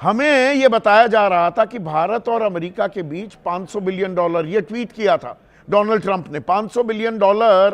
हमें यह बताया जा रहा था कि भारत और अमेरिका के बीच $500 बिलियन, यह ट्वीट किया था डोनाल्ड ट्रंप ने, $500 बिलियन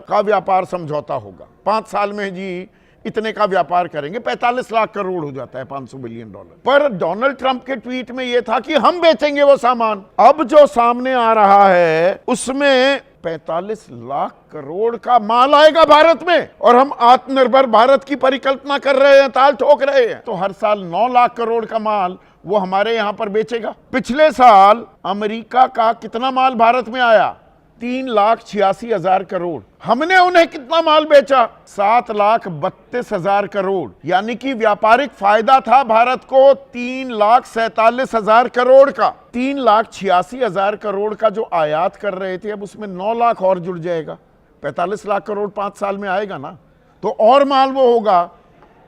का व्यापार समझौता होगा 5 साल में जी, इतने का व्यापार करेंगे। 45 लाख करोड़ हो जाता है $500 बिलियन। पर डोनाल्ड ट्रंप के ट्वीट में यह था कि हम बेचेंगे वो सामान। अब जो सामने आ रहा है उसमें 45 लाख करोड़ का माल आएगा भारत में, और हम आत्मनिर्भर भारत की परिकल्पना कर रहे हैं, ताल ठोक रहे हैं। तो हर साल 9 लाख करोड़ का माल वो हमारे यहां पर बेचेगा। पिछले साल अमेरिका का कितना माल भारत में आया? 3,86,000 करोड़। हमने उन्हें कितना माल बेचा? 7,32,000 करोड़। यानी कि व्यापारिक फायदा था भारत को 3,47,000 करोड़ का। 3,86,000 करोड़ का जो आयात कर रहे थे, अब उसमें 9 लाख और जुड़ जाएगा। 45 लाख करोड़ 5 साल में आएगा ना, तो और माल वो होगा।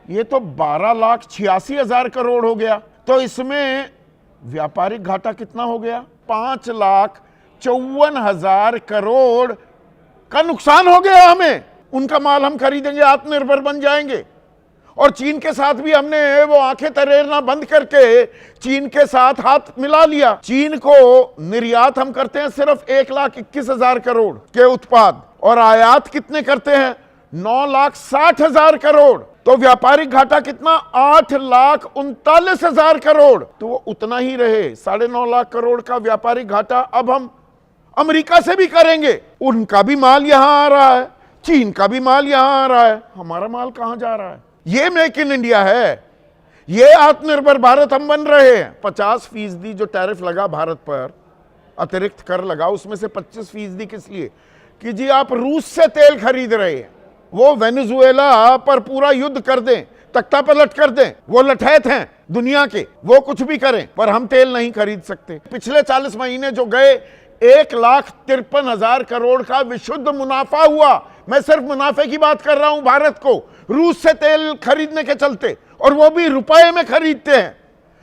ये तो 12,86,000 करोड़ हो गया। तो इसमें व्यापारिक घाटा कितना हो गया? 5,54,000 करोड़ का नुकसान हो गया हमें। उनका माल हम खरीदेंगे, आत्मनिर्भर बन जाएंगे। और चीन के साथ भी हमने वो आंखें तरेरना बंद करके चीन के साथ हाथ मिला लिया। चीन को निर्यात हम करते हैं सिर्फ 1,21,000 करोड़ के उत्पाद, और आयात कितने करते हैं? 9,60,000 करोड़। तो व्यापारिक घाटा कितना? 8,39,000 करोड़। तो वो उतना ही रहे, 9.5 लाख करोड़ का व्यापारिक घाटा अब हम अमेरिका से भी करेंगे। उनका भी माल यहां आ रहा है, चीन का भी माल यहां आ रहा है, हमारा माल कहां जा रहा है? ये मेक इन इंडिया है, ये आत्मनिर्भर भारत हम बन रहे हैं। 50% जो टैरिफ लगा भारत पर, अतिरिक्त कर लगा, उसमें से 25% किस लिए? कि जी आप रूस से तेल खरीद रहे हैं, वो वेनेजुएला पर पूरा युद्ध कर दें, तख्ता पलट कर दें, वो लठैत हैं दुनिया के, वो कुछ भी करें, पर हम तेल नहीं खरीद सकते। पिछले 40 महीने जो गए, 1,53,000 करोड़ का विशुद्ध मुनाफा हुआ। मैं सिर्फ मुनाफे की बात कर रहा हूं भारत को, रूस से तेल खरीदने के चलते, और वो भी रुपए में खरीदते हैं,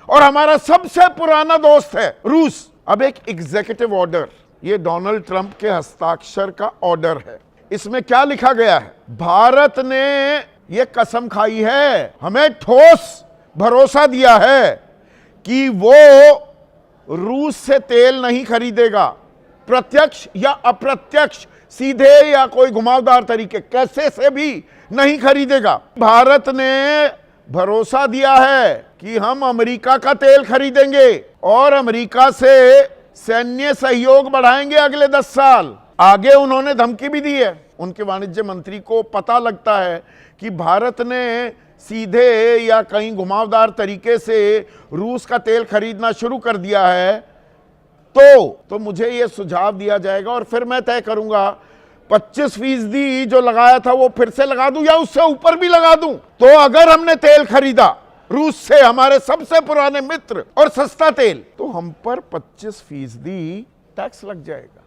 और हमारा सबसे पुराना दोस्त है रूस। अब एक एग्जीक्यूटिव ऑर्डर, ये डोनाल्ड ट्रंप के हस्ताक्षर का ऑर्डर है। इसमें क्या लिखा गया है? भारत ने यह कसम खाई है, हमें ठोस भरोसा दिया है कि वो रूस से तेल नहीं खरीदेगा, प्रत्यक्ष या अप्रत्यक्ष, सीधे या कोई घुमावदार तरीके, कैसे से भी नहीं खरीदेगा। भारत ने भरोसा दिया है कि हम अमेरिका का तेल खरीदेंगे और अमेरिका से सैन्य सहयोग बढ़ाएंगे अगले 10 साल। आगे उन्होंने धमकी भी दी है। उनके वाणिज्य मंत्री को पता लगता है कि भारत ने सीधे या कहीं घुमावदार तरीके से रूस का तेल खरीदना शुरू कर दिया है, तो मुझे यह सुझाव दिया जाएगा और फिर मैं तय करूंगा 25% जो लगाया था वो फिर से लगा दूं या उससे ऊपर भी लगा दूं। तो अगर हमने तेल खरीदा रूस से, हमारे सबसे पुराने मित्र, और सस्ता तेल, तो हम पर 25% टैक्स लग जाएगा।